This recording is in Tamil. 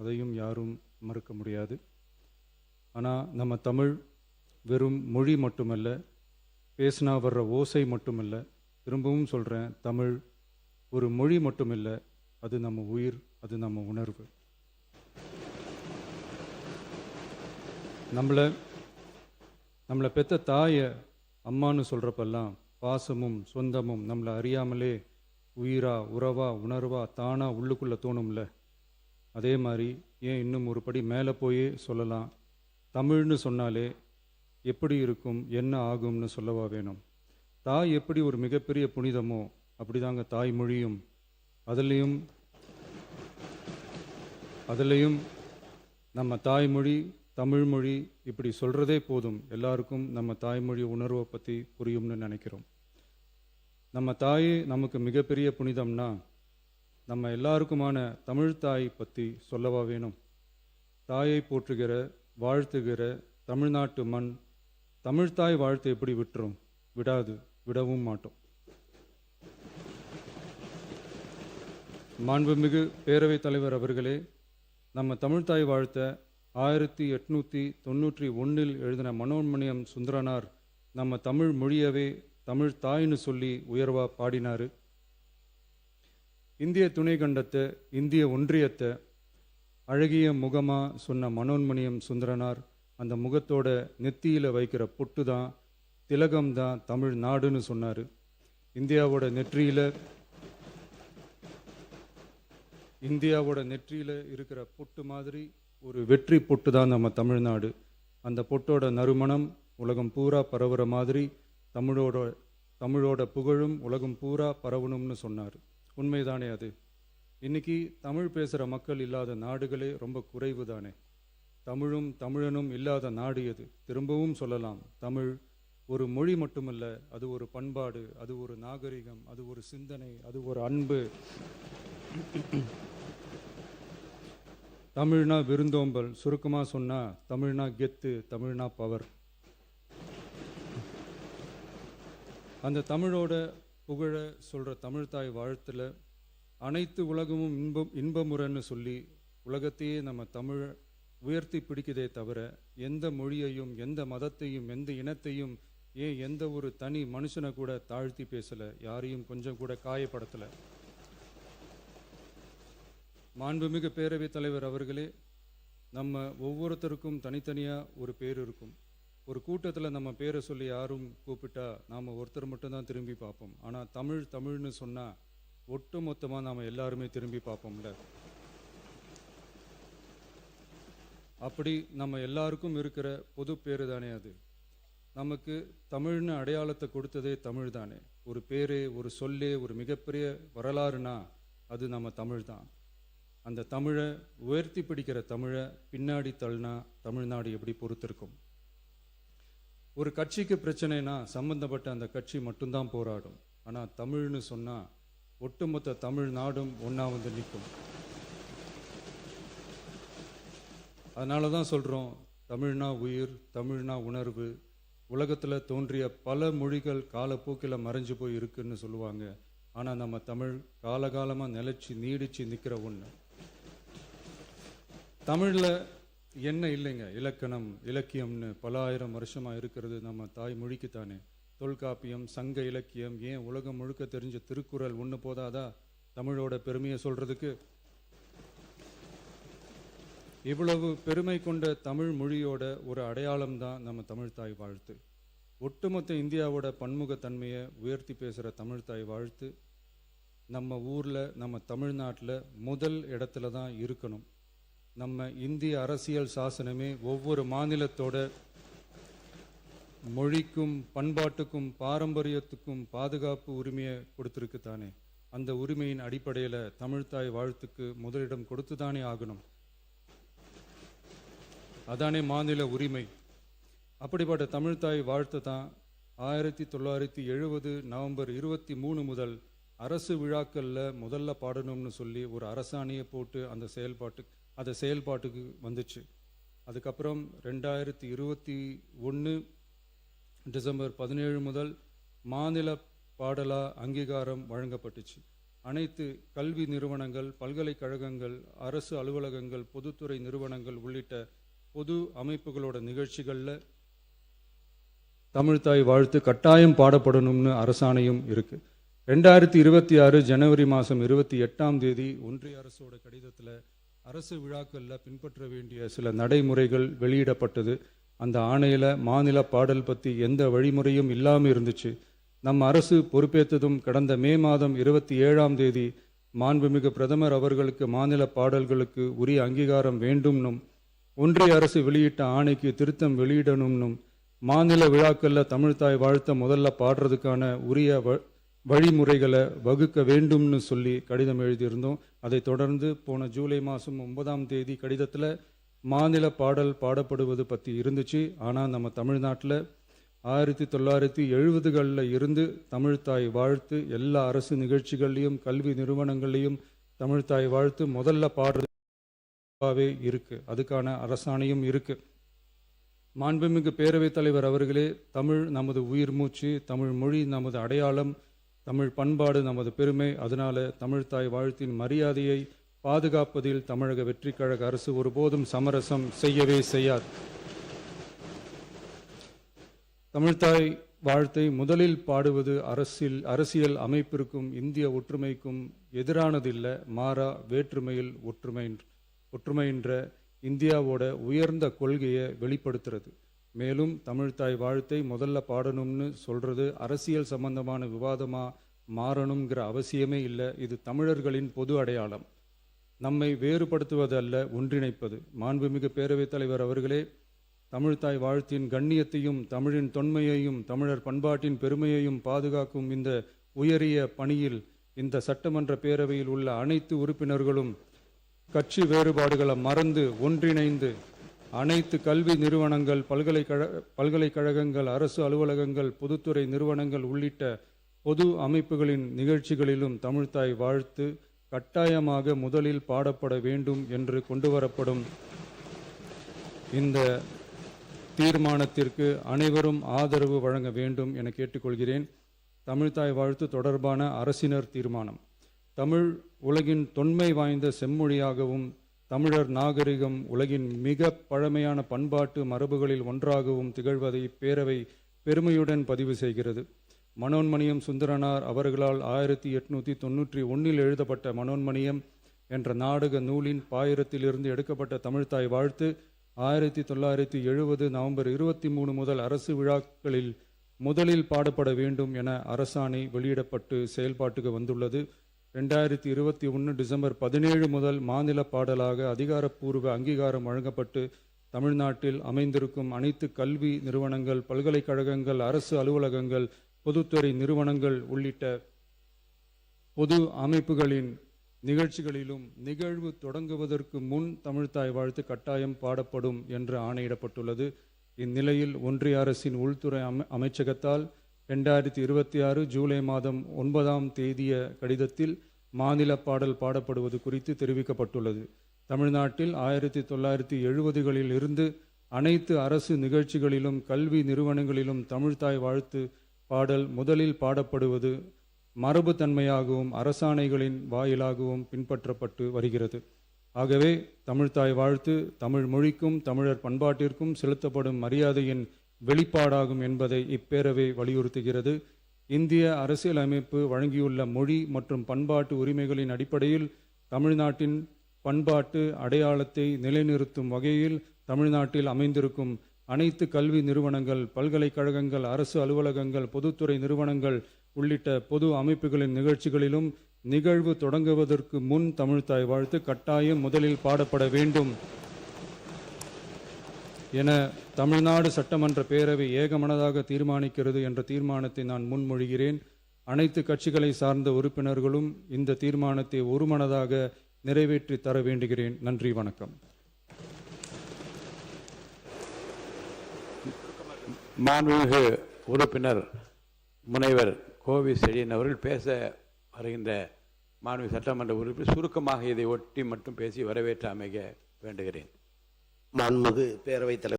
அதையும் யாரும் மறுக்க முடியாது. ஆனால் நம்ம தமிழ் வெறும் மொழி மட்டுமல்ல, பேசினா வர்ற ஓசை மட்டுமல்ல, திரும்பவும் சொல்கிறேன், தமிழ் ஒரு மொழி மட்டுமில்லை, அது நம்ம உயிர், அது நம்ம உணர்வு. நம்மளை பெற்ற தாயை அம்மானு சொல்கிறப்பெல்லாம் பாசமும் சொந்தமும் நம்மளை அறியாமலே உயிரா உறவா உணர்வா தானாக உள்ளுக்குள்ளே தோணும்ல. அதே மாதிரி ஏன் இன்னும் ஒரு படி மேலே போயே சொல்லலாம், தமிழ்னு சொன்னாலே எப்படி இருக்கும், என்ன ஆகும்னு சொல்லவா வேணும். தாய் எப்படி ஒரு மிகப்பெரிய புனிதமோ அப்படிதாங்க தாய்மொழியும். அதுலேயும் நம்ம தாய்மொழி தமிழ்மொழி இப்படி சொல்கிறதே போதும், எல்லாருக்கும் நம்ம தாய்மொழி உணர்வை பற்றி புரியும்னு நினைக்கிறோம். நம்ம தாயே நமக்கு மிகப்பெரிய புனிதம்னா நம்ம எல்லாருக்குமான தமிழ் தாய் பற்றி சொல்லவா வேணும். தாயை போற்றுகிற வாழ்த்துகிற தமிழ்நாட்டு மண் தமிழ்தாய் வாழ்த்து எப்படி விட்டுரும்? விடாது, விடவும் மாட்டோம். மாண்புமிகு பேரவைத் தலைவர் அவர்களே, நம்ம தமிழ்தாய் வாழ்த்த 1891 எழுதின மனோன்மணியம் சுந்தரனார் நம்ம தமிழ் மொழியவே தமிழ் தாய்னு சொல்லி உயர்வா பாடினாரு. இந்திய துணை கண்டத்தை, இந்திய ஒன்றியத்தை அழகிய முகமா சொன்ன மனோன்மணியம் சுந்தரனார் அந்த முகத்தோட நெத்தியில வைக்கிற பொட்டு தான், திலகம் தான் தமிழ் நாடுன்னு சொன்னார். இந்தியாவோட நெற்றியில இருக்கிற பொட்டு மாதிரி ஒரு வெற்றி பொட்டு தான் நம்ம தமிழ்நாடு. அந்த பொட்டோட நறுமணம் உலகம் பூரா பரவுற மாதிரி தமிழோட புகழும் உலகம் பூரா பரவணும்னு சொன்னார். உண்மைதானே அது? இன்னைக்கு தமிழ் பேசுகிற மக்கள் இல்லாத நாடுகளே ரொம்ப குறைவு தானே. தமிழும் தமிழனும் இல்லாத நாடு எது? திரும்பவும் சொல்லலாம், தமிழ் ஒரு மொழி மட்டுமல்ல, அது ஒரு பண்பாடு, அது ஒரு நாகரிகம், அது ஒரு சிந்தனை, அது ஒரு அன்பு. தமிழ்னா விருந்தோம்பல், சுருக்கமாக சொன்னால் தமிழ்னா கெத்து, தமிழ்னா பவர். அந்த தமிழோட புகழ சொல்கிற தமிழ்தாய் வாழ்த்தில் அனைத்து உலகமும் இன்பமுறன்னு சொல்லி உலகத்தையே நம்ம தமிழ் உயர்த்தி பிடிக்குதே தவிர எந்த மொழியையும் எந்த மதத்தையும் எந்த இனத்தையும் ஏன் எந்த ஒரு தனி மனுஷனை கூட தாழ்த்தி பேசலை, யாரையும் கொஞ்சம் கூட காயப்படுத்தலை. மாண்புமிகு பேரவைத் தலைவர் அவர்களே, நம்ம ஒவ்வொருத்தருக்கும் தனித்தனியாக ஒரு பேர் இருக்கும். ஒரு கூட்டத்தில் நம்ம பேரை சொல்லி யாரும் கூப்பிட்டா நாம் ஒருத்தர் மட்டும்தான் திரும்பி பார்ப்போம். ஆனால் தமிழ்னு சொன்னால் ஒட்டு மொத்தமாக நாம் எல்லாருமே திரும்பி பார்ப்போம்ல. அப்படி நம்ம எல்லாருக்கும் இருக்கிற பொது பேரு தானே அது. நமக்கு தமிழ்னு அடையாளத்தை கொடுத்ததே தமிழ் தானே. ஒரு பேரே, ஒரு சொல்லே, ஒரு மிகப்பெரிய வரலாறுனா அது நம்ம தமிழ் தான். அந்த தமிழை உயர்த்தி பிடிக்கிற தமிழை பின்னாடி தள்ளினா தமிழ்நாடு எப்படி பொறுத்திருக்கும்? ஒரு கட்சிக்கு பிரச்சனைனா சம்பந்தப்பட்ட அந்த கட்சி மட்டும்தான் போராடும். ஆனால் தமிழ்னு சொன்னால் ஒட்டுமொத்த தமிழ்நாடும் ஒன்றா வந்து நிற்கும். அதனால தான் சொல்கிறோம், தமிழ்னா உயிர், தமிழ்னா உணர்வு. உலகத்தில் தோன்றிய பல மொழிகள் காலப்போக்கில் மறைஞ்சு போய் இருக்குன்னு சொல்லுவாங்க. ஆனால் நம்ம தமிழ் காலகாலமாக நிலைச்சி நீடிச்சு நிற்கிற ஒன்று. தமிழில் என்ன இல்லைங்க, இலக்கணம் இலக்கியம்னு பல ஆயிரம் வருஷமாக இருக்கிறது நம்ம தாய்மொழிக்குத்தானே. தொல்காப்பியம், சங்க இலக்கியம், ஏன் உலகம் முழுக்க தெரிஞ்ச திருக்குறள் ஒன்று போதாதா தமிழோட பெருமையை சொல்கிறதுக்கு? இவ்வளவு பெருமை கொண்ட தமிழ் மொழியோட ஒரு அடையாளம் தான் நம்ம தமிழ்தாய் வாழ்த்து. ஒட்டுமொத்த இந்தியாவோட பன்முகத்தன்மையை உயர்த்தி பேசுகிற தமிழ்தாய் வாழ்த்து நம்ம ஊரில், நம்ம தமிழ்நாட்டில் முதல் இடத்துல தான் இருக்கணும். நம்ம இந்திய அரசியல் சாசனமே ஒவ்வொரு மாநிலத்தோட மொழிக்கும் பண்பாட்டுக்கும் பாரம்பரியத்துக்கும் பாதுகாப்பு உரிமையை கொடுத்துருக்கு தானே. அந்த உரிமையின் அடிப்படையில் தமிழ்தாய் வாழ்த்துக்கு முதலிடம் கொடுத்து தானே ஆகணும். அதானே மாநில உரிமை. அப்படிப்பட்ட தமிழ்தாய் வாழ்த்து தான் 1970 நவம்பர் 23 முதல் அரசு விழாக்களில் முதல்ல பாடணும்னு சொல்லி ஒரு அரசாணையை போட்டு அந்த செயல்பாட்டுக்கு வந்துச்சு. அதுக்கப்புறம் 2021 டிசம்பர் 17 முதல் மாநில பாடலா அங்கீகாரம் வழங்கப்பட்டுச்சு. அனைத்து கல்வி நிறுவனங்கள், பல்கலைக்கழகங்கள், அரசு அலுவலகங்கள், பொதுத்துறை நிறுவனங்கள் உள்ளிட்ட பொது அமைப்புகளோட நிகழ்ச்சிகளில் தமிழ்தாய் வாழ்த்து கட்டாயம் பாடப்படணும்னு அரசாணையும் இருக்கு. 2026 ஜனவரி மாதம் 28 ஒன்றிய அரசோட கடிதத்தில் அரசு விழாக்களில் பின்பற்ற வேண்டிய சில நடைமுறைகள் வெளியிடப்பட்டது. அந்த ஆணையில் மாநில பாடல் பற்றி எந்த வழிமுறையும் இல்லாமல் இருந்துச்சு. நம் அரசு பொறுப்பேற்றதும் கடந்த மே மாதம் 27 மாண்புமிகு பிரதமர் அவர்களுக்கு மாநில பாடல்களுக்கு உரிய அங்கீகாரம் வேண்டும்னும், ஒன்றிய அரசு வெளியிட்ட ஆணைக்கு திருத்தம் வெளியிடணும்னும், மாநில விழாக்களில் தமிழ்தாய் வாழ்த்த முதல்ல பாடுறதுக்கான உரிய வழிமுறைகளை வகுக்க வேண்டும்னு சொல்லி கடிதம் எழுதியிருந்தோம். அதைத் தொடர்ந்து போன ஜூலை மாதம் 9 கடிதத்தில் மாநில பாடல் பாடப்படுவது பற்றி இருந்துச்சு. ஆனால் நம்ம தமிழ்நாட்டில் 1970களில் இருந்து தமிழ்தாய் வாழ்த்து எல்லா அரசு நிகழ்ச்சிகள்லையும் கல்வி நிறுவனங்கள்லையும் தமிழ்தாய் வாழ்த்து முதல்ல பாடுறதுவே இருக்கு. அதுக்கான அரசாணையும் இருக்கு. மாண்புமிகு பேரவைத் தலைவர் அவர்களே, தமிழ் நமது உயிர் மூச்சு, தமிழ் மொழி நமது அடையாளம், தமிழ் பண்பாடு நமது பெருமை. அதனால தமிழ்தாய் வாழ்த்தின் மரியாதையை பாதுகாப்பதில் தமிழக வெற்றி கழக அரசு ஒருபோதும் சமரசம் செய்யவே செய்யாது. தமிழ்தாய் வாழ்த்தை முதலில் பாடுவது அரசியல் அமைப்பிற்கும் இந்திய ஒற்றுமைக்கும் எதிரானதில்லை, மாறா வேற்றுமையில் ஒற்றுமைன்ற இந்தியாவோட உயர்ந்த கொள்கையை வெளிப்படுத்துறது. மேலும் தமிழ்தாய் வாழ்த்தை முதல்ல பாடணும்னு சொல்றது அரசியல் சம்பந்தமான விவாதமா மாறணுங்கிற அவசியமே இல்லை. இது தமிழர்களின் பொது அடையாளம், நம்மை வேறுபடுத்துவதல்ல, ஒன்றிணைப்பது. மாண்புமிகு பேரவைத் தலைவர் அவர்களே, தமிழ்தாய் வாழ்த்தின் கண்ணியத்தையும் தமிழின் தொன்மையையும் தமிழர் பண்பாட்டின் பெருமையையும் பாதுகாக்கும் இந்த உயரிய பணியில் இந்த சட்டமன்ற பேரவையில் உள்ள அனைத்து உறுப்பினர்களும் கட்சி வேறுபாடுகளை மறந்து ஒன்றிணைந்து அனைத்து கல்வி நிறுவனங்கள், பல்கலைக்கழகங்கள், அரசு அலுவலகங்கள், பொதுத்துறை நிறுவனங்கள் உள்ளிட்ட பொது அமைப்புகளின் நிகழ்ச்சிகளிலும் தமிழ்தாய் வாழ்த்து கட்டாயமாக முதலில் பாடப்பட வேண்டும் என்று கொண்டுவரப்படும் இந்த தீர்மானத்திற்கு அனைவரும் ஆதரவு வழங்க வேண்டும் என கேட்டுக்கொள்கிறேன். தமிழ்தாய் வாழ்த்து தொடர்பான அரசினர் தீர்மானம். தமிழ் உலகின் தொன்மை வாய்ந்த செம்மொழியாகவும் தமிழர் நாகரிகம் உலகின் மிக பழமையான பண்பாட்டு மரபுகளில் ஒன்றாகவும் திகழ்வதை இப்பேரவை பெருமையுடன் பதிவு செய்கிறது. மனோன்மணியம் சுந்தரனார் அவர்களால் 1891 எழுதப்பட்ட மனோன்மணியம் என்ற நாடக நூலின் பாயிரத்திலிருந்து எடுக்கப்பட்ட தமிழ்தாய் வாழ்த்து 1970 நவம்பர் 23 முதல் அரசு விழாக்களில் முதலில் பாடப்பட வேண்டும் என அரசாணை வெளியிடப்பட்டு செயல்பாட்டுக்கு வந்துள்ளது. 2021 டிசம்பர் 17 முதல் மாநில பாடலாக அதிகாரப்பூர்வ அங்கீகாரம் வழங்கப்பட்டு தமிழ்நாட்டில் அமைந்திருக்கும் அனைத்து கல்வி நிறுவனங்கள், பல்கலைக்கழகங்கள், அரசு அலுவலகங்கள், பொதுத்துறை நிறுவனங்கள் உள்ளிட்ட பொது அமைப்புகளின் நிகழ்ச்சிகளிலும் நிகழ்வு தொடங்குவதற்கு முன் தமிழ்தாய் வாழ்த்து கட்டாயம் பாடப்படும் என்று ஆணையிடப்பட்டுள்ளது. இந்நிலையில் ஒன்றிய அரசின் உள்துறை அமைச்சகத்தால் 2026 ஜூலை மாதம் 9 கடிதத்தில் மாநில பாடல் பாடப்படுவது குறித்து தெரிவிக்கப்பட்டுள்ளது. தமிழ்நாட்டில் 1970களில் இருந்து அனைத்து அரசு நிகழ்ச்சிகளிலும் கல்வி நிறுவனங்களிலும் தமிழ்தாய் வாழ்த்து பாடல் முதலில் பாடப்படுவது மரபுத்தன்மையாகவும் அரசாணைகளின் வாயிலாகவும் பின்பற்றப்பட்டு வருகிறது. ஆகவே தமிழ்தாய் வாழ்த்து தமிழ் மொழிக்கும் தமிழர் பண்பாட்டிற்கும் செலுத்தப்படும் மரியாதையின் வெளிப்பாடாகும் என்பதை இப்பேரவை வலியுறுத்துகிறது. இந்திய அரசியலமைப்பு வழங்கியுள்ள மொழி மற்றும் பண்பாட்டு உரிமைகளின் அடிப்படையில் தமிழ்நாட்டின் பண்பாட்டு அடையாளத்தை நிலைநிறுத்தும் வகையில் தமிழ்நாட்டில் அமைந்திருக்கும் அனைத்து கல்வி நிறுவனங்கள், பல்கலைக்கழகங்கள், அரசு அலுவலகங்கள், பொதுத்துறை நிறுவனங்கள் உள்ளிட்ட பொது அமைப்புகளின் நிகழ்ச்சிகளிலும் நிகழ்வு தொடங்குவதற்கு முன் தமிழ்தாய் வாழ்த்து கட்டாயம் முதலில் பாடப்பட வேண்டும் என தமிழ்நாடு சட்டமன்ற பேரவை ஏகமனதாக தீர்மானிக்கிறது என்ற தீர்மானத்தை நான் முன்மொழிகிறேன். அனைத்து கட்சிகளை சார்ந்த உறுப்பினர்களும் இந்த தீர்மானத்தை ஒருமனதாக நிறைவேற்றி தர வேண்டுகிறேன். நன்றி, வணக்கம். மாண்புமிகு உறுப்பினர் முனைவர் கோவி செழியன் அவர்கள் பேச வருகின்ற மாண்புமிகு சட்டமன்ற உறுப்பினர் சுருக்கமாக இதை ஒட்டி மட்டும் பேசி வரவேற்று அமைக வேண்டுகிறேன். மாண்புமிகு பேரவைத் தலைவர்